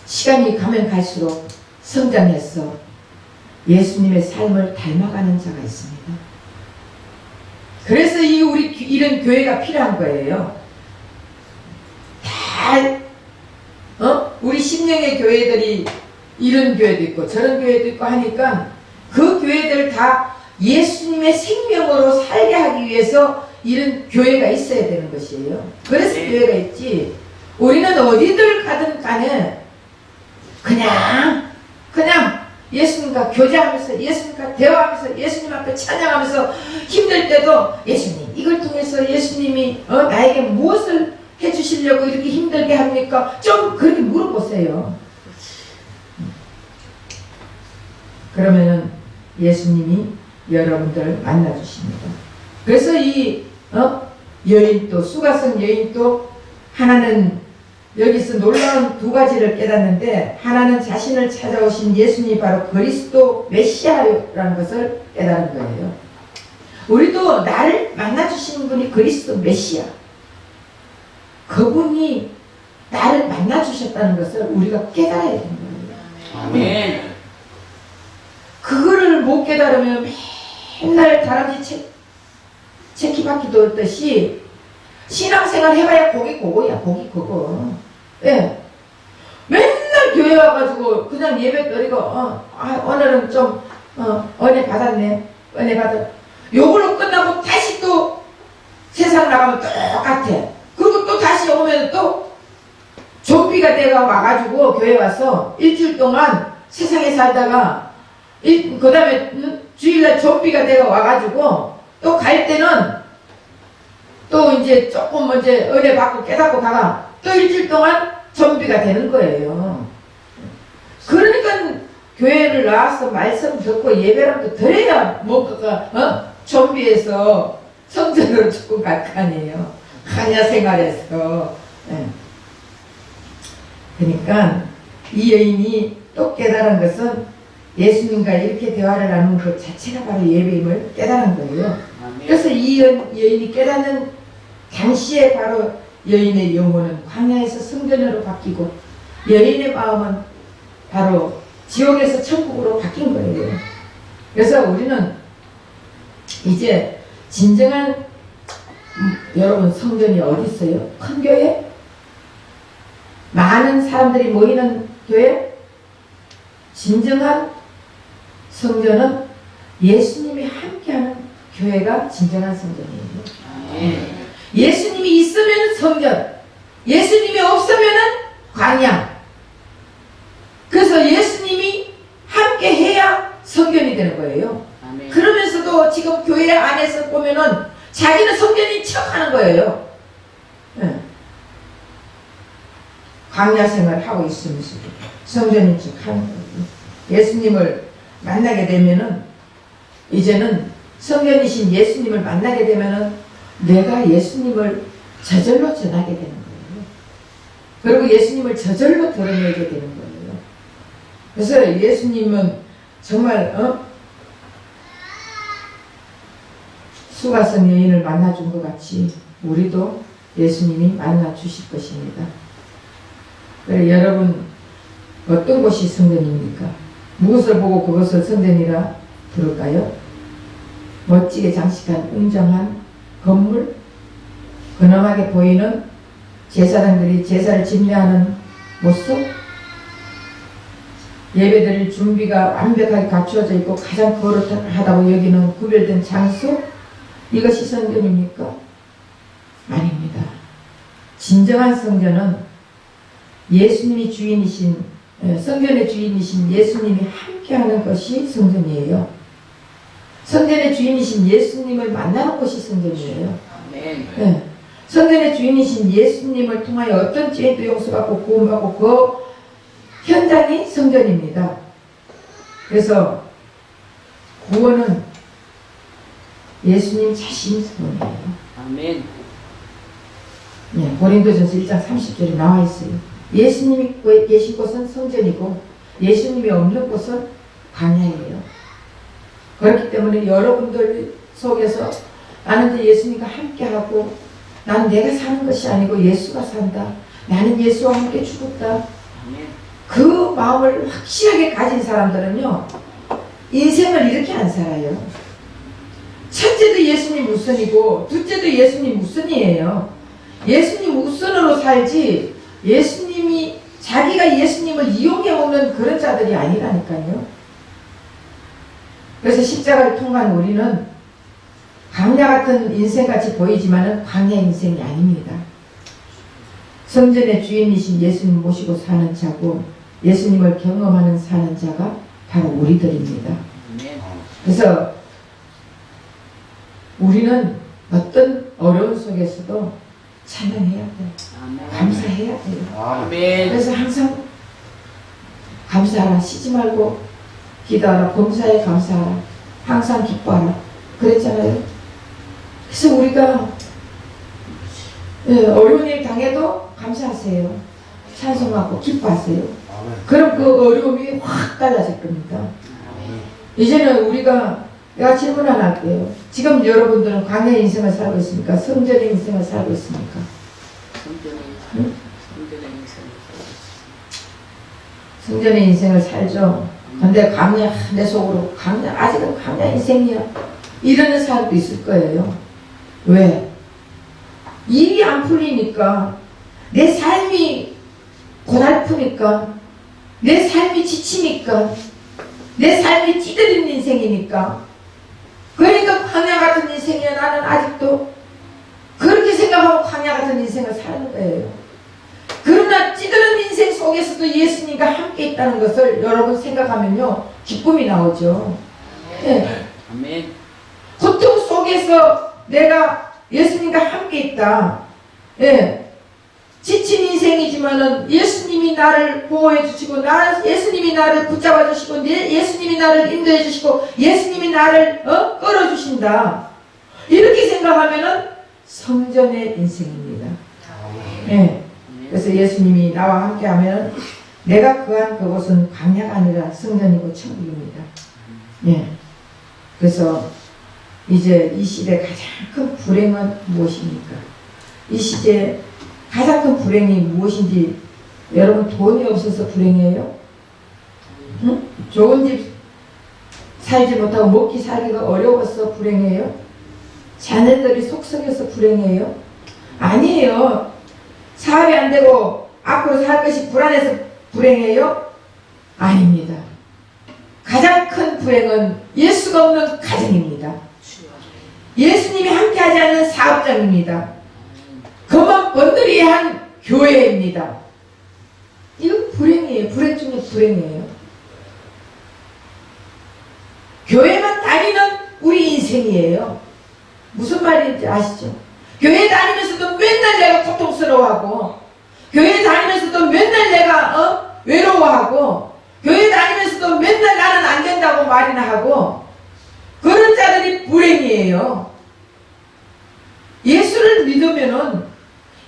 시간이 가면 갈수록 성장해서 예수님의 삶을 닮아가는 자가 있습니다. 그래서 이런 교회가 필요한 거예요. 우리 심령의 교회들이 이런 교회도 있고 저런 교회도 있고 하니까 그 교회들 다 예수님의 생명으로 살게 하기 위해서 이런 교회가 있어야 되는 것이에요. 그래서 교회가 있지. 우리는 어디들 가든 간에 그냥 예수님과 교제하면서 예수님과 대화하면서 예수님 앞에 찬양하면서 힘들 때도 예수님 이걸 통해서 예수님이 나에게 무엇을 해주시려고 이렇게 힘들게 합니까? 좀 그렇게 물어보세요. 그러면은 예수님이 여러분들 만나주십니다. 그래서 이 여인도 수가성 여인도 하나는 여기서 놀라운 두 가지를 깨닫는데 하나는 자신을 찾아오신 예수님이 바로 그리스도 메시아라는 것을 깨달은 거예요. 우리도 나를 만나주시는 분이 그리스도 메시아, 그분이 나를 만나주셨다는 것을 우리가 깨달아야 되는 거예요. 아멘. 그거를 못 깨달으면 맨날 다람쥐 채키바퀴 돌듯이 신앙생활 해봐야 고기 그거야. 고기 그거. 예. 맨날 교회 와가지고 그냥 예배 드리고 오늘은 좀 은혜 받았네. 은혜 받았. 요걸로 끝나고 다시 또 세상 나가면 똑같아. 그리고 또 다시 오면 또 좀비가 돼가 와가지고 교회 와서 일주일 동안 세상에 살다가 그 다음에 주일날 좀비가 돼가 와가지고 또 갈 때는 또 이제 조금 먼저 은혜 받고 깨닫고 가가 또 일주일 동안 좀비가 되는 거예요. 그러니까 교회를 나와서 말씀 듣고 예배라도 드려야 뭔가가 좀비에서 성전으로 조금 갈 거 아니에요. 한야 생활에서. 그러니까 이 여인이 또 깨달은 것은 예수님과 이렇게 대화를 나누는 것 자체가 바로 예배임을 깨달은 거예요. 그래서 이 여인이 깨닫는 당시에 바로 여인의 영혼은 광야에서 성전으로 바뀌고 여인의 마음은 바로 지옥에서 천국으로 바뀐 거예요. 그래서 우리는 이제 진정한 여러분 성전이 어디 있어요? 큰 교회? 많은 사람들이 모이는 교회? 진정한 성전은 예수님이 함께하는 교회가 진정한 성전이에요. 예수님이 있으면 성전, 예수님이 없으면 광야. 그래서 예수님이 함께 해야 성전이 되는 거예요. 그러면서도 지금 교회 안에서 보면은 자기는 성전인 척 하는 거예요. 광야 생활을 하고 있으면서도 성전인 척 하는 거예요. 예수님을 만나게 되면은 이제는 성전이신 예수님을 만나게 되면은 내가 예수님을 저절로 전하게 되는 거예요. 그리고 예수님을 저절로 드러내게 되는 거예요. 그래서 예수님은 정말 수가성 여인을 만나준 것 같이 우리도 예수님이 만나주실 것입니다. 그래 여러분 어떤 곳이 성전입니까? 무엇을 보고 그것을 성전이라 부를까요? 멋지게 장식한 웅장한 건물, 근엄하게 보이는 제사장들이 제사를 집례하는 모습, 예배드릴 준비가 완벽하게 갖추어져 있고 가장 거룩하다고 여기는 구별된 장소, 이것이 성전입니까? 아닙니다. 진정한 성전은 예수님이 주인이신, 성전의 주인이신 예수님이 함께하는 것이 성전이에요. 성전의 주인이신 예수님을 만나는 것이 성전이에요. 네. 성전의 주인이신 예수님을 통하여 어떤 죄인도 용서받고 구원받고 그 현장이 성전입니다. 그래서 구원은 예수님 자신이 구원이에요. 아멘. 네, 고린도전서 1장 30절에 나와 있어요. 예수님이 계신 곳은 성전이고 예수님이 없는 곳은 광야예요. 그렇기 때문에 여러분들 속에서 나는 이제 예수님과 함께하고 나는 내가 사는 것이 아니고 예수가 산다. 나는 예수와 함께 죽었다. 그 마음을 확실하게 가진 사람들은요 인생을 이렇게 안 살아요. 첫째도 예수님 우선이고 둘째도 예수님 우선이에요. 예수님 우선으로 살지 예수님이 자기가 예수님을 이용해 먹는 그런 자들이 아니라니까요. 그래서 십자가를 통한 우리는 광야 같은 인생같이 보이지만은 광야 인생이 아닙니다. 성전의 주인이신 예수님 모시고 사는 자고 예수님을 경험하는 사는 자가 바로 우리들입니다. 그래서 우리는 어떤 어려운 속에서도 찬양해야 돼요. 감사해야 돼요. 그래서 항상 감사하라. 쉬지 말고 기도하라. 범사에 감사하라. 항상 기뻐하라. 그랬잖아요. 그래서 우리가 어려운 일 당해도 감사하세요. 찬송하고 기뻐하세요. 그럼 그 어려움이 확 달라질 겁니다. 이제는 내가 질문 하나 할게요. 지금 여러분들은 광야의 인생을 살고 있습니까? 성전의 인생을 살고 있습니까? 성전의 인생을 살죠. 근데 광야, 내 속으로 광야, 아직은 광야 인생이야. 이러는 사람도 있을 거예요. 왜? 일이 안 풀리니까, 내 삶이 고달프니까, 내 삶이 지치니까, 내 삶이 찌들린 인생이니까. 그러니까 광야 같은 인생이야. 나는 아직도 그렇게 생각하고 광야 같은 인생을 사는 거예요. 그러나 찌들은 인생 속에서도 예수님과 함께 있다는 것을 여러분 생각하면요, 기쁨이 나오죠. 예. 아멘. 고통 속에서 내가 예수님과 함께 있다. 예. 지친 인생이지만은 예수님이 나를 보호해 주시고, 예수님이 나를 붙잡아 주시고, 예수님이 나를 인도해 주시고, 예수님이 나를 끌어 주신다. 이렇게 생각하면은 성전의 인생입니다. 예. 그래서 예수님이 나와 함께 하면 내가 거한 그곳은 광야가 아니라 성전이고 천국입니다. 예. 그래서 이제 이 시대 가장 큰 불행은 무엇입니까? 이 시대 가장 큰 불행이 무엇인지, 여러분 돈이 없어서 불행해요? 응? 좋은 집 살지 못하고 먹기 살기가 어려워서 불행해요? 자녀들이 속썩여서 불행해요? 아니에요. 사업이 안 되고 앞으로 살 것이 불안해서 불행해요? 아닙니다. 가장 큰 불행은 예수가 없는 가정입니다. 예수님이 함께하지 않는 사업장입니다. 그만 번들이 한 교회입니다. 이거 불행이에요. 불행 중에 불행이에요. 교회만 다니는 우리 인생이에요. 무슨 말인지 아시죠? 교회 다니면서도 맨날 내가 고통스러워하고, 교회 다니면서도 맨날 내가 외로워하고, 교회 다니면서도 맨날 나는 안 된다고 말이나 하고, 그런 자들이 불행이에요. 예수를 믿으면은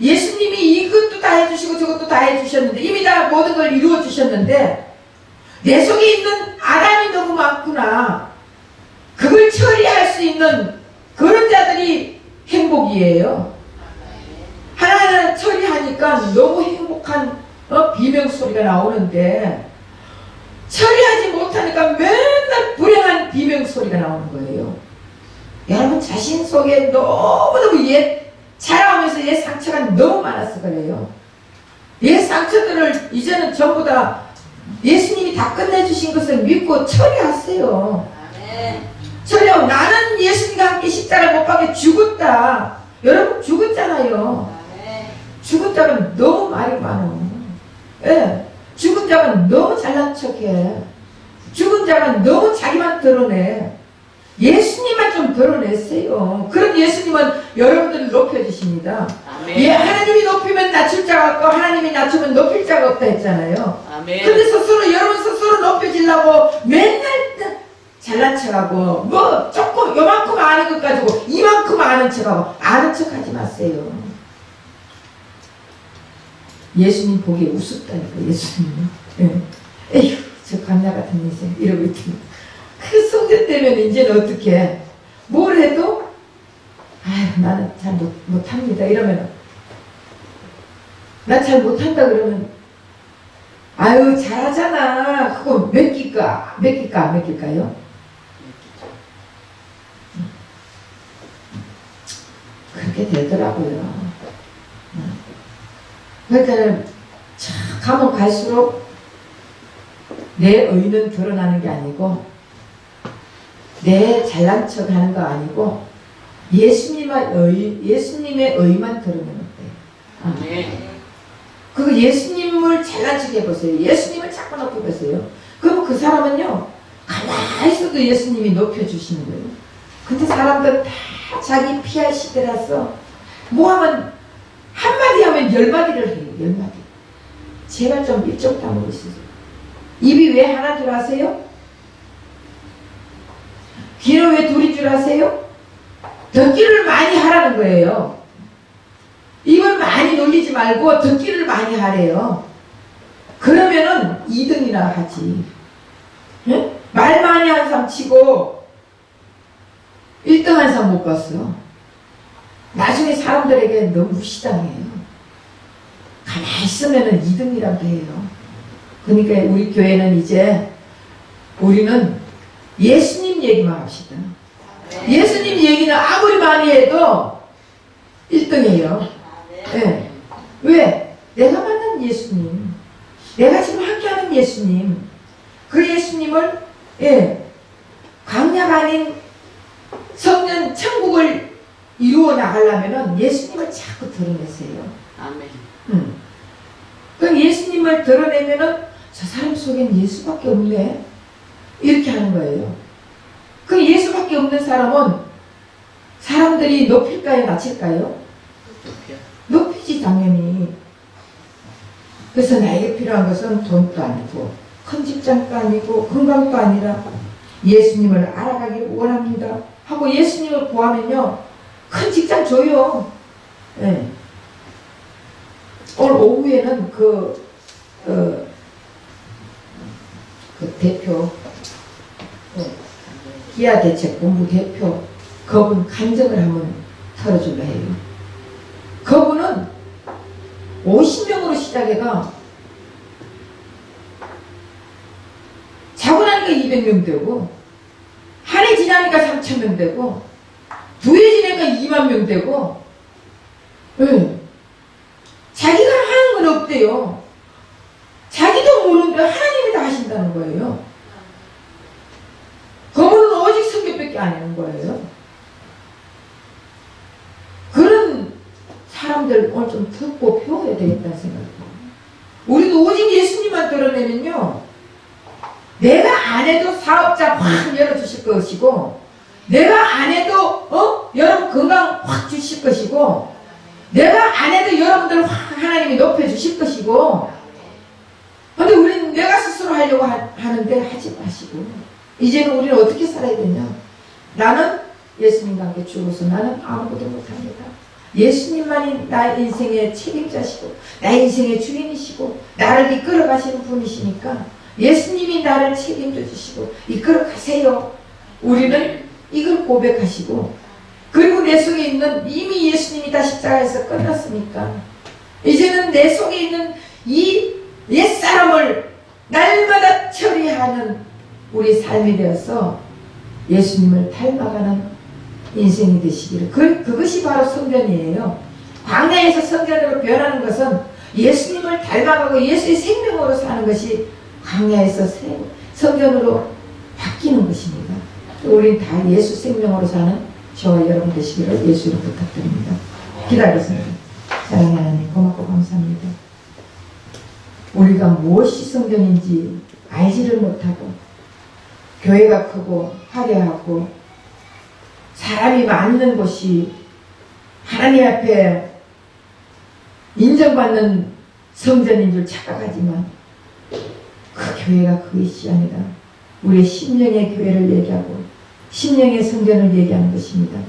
예수님이 이것도 다 해주시고 저것도 다 해주셨는데, 이미 다 모든 걸 이루어 주셨는데, 내 속에 있는 아담이 너무 많구나. 그걸 처리할 수 있는 그런 자들이 행복이에요. 하나하나 처리하니까 너무 행복한 비명소리가 나오는데, 처리하지 못하니까 맨날 불행한 비명소리가 나오는 거예요. 여러분 자신 속에 너무너무 자라오면서 옛 상처가 너무 많아서 그래요. 옛 상처들을 이제는 전부 다 예수님이 다 끝내주신 것을 믿고 처리하세요. 처리하고, 나는 예수님과 함께 십자가를 못 박혀 죽었다. 여러분 죽었잖아요. 죽은 자는 너무 말이 많아. 예. 죽은 자는 너무 잘난 척해. 죽은 자는 너무 자기만 드러내. 예수님만 좀 드러내세요. 그럼 예수님은 여러분들을 높여주십니다. 예, 하나님이 높이면 낮출 자가 없고 하나님이 낮추면 높일 자가 없다 했잖아요. 아멘. 근데 여러분 스스로 높여지려고 맨날 잘난 척하고, 뭐 조금 요만큼 아는 것 가지고 이만큼 아는 척하고, 아는 척하지 마세요. 예수님 보기에 우습다니까. 예수님은. 예. 에휴, 저 광야 같은 인생 이러고 있더니, 그 성전 되면 이제는 어떻게 뭘 해도 아유 나는 잘 못합니다 이러면, 나 잘 못한다 그러면 아유 잘하잖아 그거 맡길까 안 맡길까요? 그렇게 되더라고요. 그러니까 가면 갈수록 내 의는 드러나는 게 아니고, 내 잘난 척 하는 거 아니고, 예수님의 의만 드러내면 돼요. 네. 그거 예수님을 잘난 척 해보세요. 예수님을 자꾸 높여보세요. 그러면 그 사람은요, 가만히 있어도 예수님이 높여주시는 거예요. 근데 사람들은 다 자기 PR 시대라서, 뭐 하면, 한마디 하면 10마디를 해요. 10마디. 제발 좀 일정 다물고 있으세요. 입이 왜 하나인 줄 아세요? 귀는 왜 둘인 줄 아세요? 듣기를 많이 하라는 거예요. 입을 많이 놀리지 말고 듣기를 많이 하래요. 그러면은 2등이나 하지. 응? 말 많이 하는 사람 치고 1등 하는 사람 못 봤어. 나중에 사람들에게 너무 무시당해요. 가만히 있으면은 2등이라고 해요. 그러니까 우리 교회는 이제 우리는 예수님 얘기만 합시다. 예수님 얘기는 아무리 많이 해도 1등이에요. 네. 왜? 내가 만난 예수님, 내가 지금 함께하는 예수님, 그 예수님을 광야가 아닌 성전 천국을 이루어 나가려면 예수님을 자꾸 드러내세요. 아멘. 그럼 예수님 예수님을 드러내면은 저 사람 속엔 예수밖에 없네. 이렇게 하는 거예요. 그럼 예수밖에 없는 사람은 사람들이 높일까요? 낮힐까요? 높이지 당연히. 그래서 나에게 필요한 것은 돈도 아니고 큰 직장도 아니고 건강도 아니라 예수님을 알아가길 원합니다 하고 예수님을 구하면요 큰 직장 줘요. 네. 오늘 오후에는 그 대표 기아 대책본부 대표 그분 간증을 한번 털어줄라 해요. 그분은 50명으로 시작해가 자고 나니까 200명 되고 한 해 지나니까 3,000명 되고 두 해 지나니까 2만 명 되고 네. 자기가 하는 건 없대요. 자기도 모르는데 하나님이 다 하신다는 거예요. 그분은 오직 성경밖에 안 하는 거예요. 그런 사람들 오늘 좀 듣고 배워야 되겠다는 생각이에요. 우리도 오직 예수님만 드러내면요 내가 안 해도 사업자 확 열어주실 것이고 내가 안 해도 여러분 건강 확 주실 것이고 내가 안 해도 여러분들 확 하나님이 높여주실 것이고 근데 우리는 내가 스스로 하려고 하는데 하지 마시고 이제는 우리는 어떻게 살아야 되냐. 나는 예수님과 함께 죽어서 나는 아무것도 못합니다. 예수님만이 나의 인생의 책임자시고 나의 인생의 주인이시고 나를 이끌어 가시는 분이시니까 예수님이 나를 책임져 주시고 이끌어 가세요. 우리는 이걸 고백하시고 그리고 내 속에 있는 이미 예수님이 다 십자가에서 끝났으니까 이제는 내 속에 있는 이 옛사람을 날마다 처리하는 우리 삶이 되어서 예수님을 닮아가는 인생이 되시기를 그것이 바로 성전이에요. 광야에서 성전으로 변하는 것은 예수님을 닮아가고 예수의 생명으로 사는 것이 광야에서 성전으로 바뀌는 것입니다. 우리는 다 예수 생명으로 사는 저와 여러분 되시기를 예수로 부탁드립니다. 기다리겠습니다. 사랑하는 하나님 고맙고 감사합니다. 우리가 무엇이 성전인지 알지를 못하고 교회가 크고 화려하고 사람이 많은 곳이 하나님 앞에 인정받는 성전인 줄 착각하지만 그 교회가 그것이 아니라 우리의 심령의 교회를 얘기하고 심령의 성전을 얘기하는 것입니다.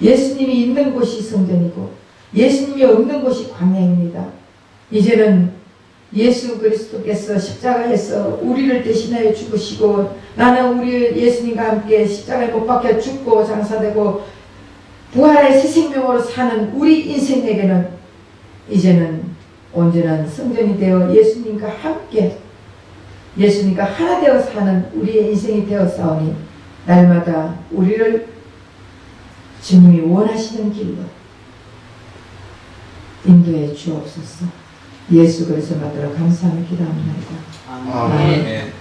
예수님이 있는 곳이 성전이고 예수님이 없는 곳이 광야입니다. 이제는 예수 그리스도께서 십자가에서 우리를 대신하여 죽으시고 나는 우리 예수님과 함께 십자가에 못 박혀 죽고 장사되고 부활의 새 생명으로 사는 우리 인생에게는 이제는 온전한 성전이 되어 예수님과 함께 예수님과 하나 되어 사는 우리의 인생이 되었사오니 날마다 우리를 주님이 원하시는 길로 인도해 주옵소서. 예수 그리스도 만들어 감사하며 기도합니다. 아멘.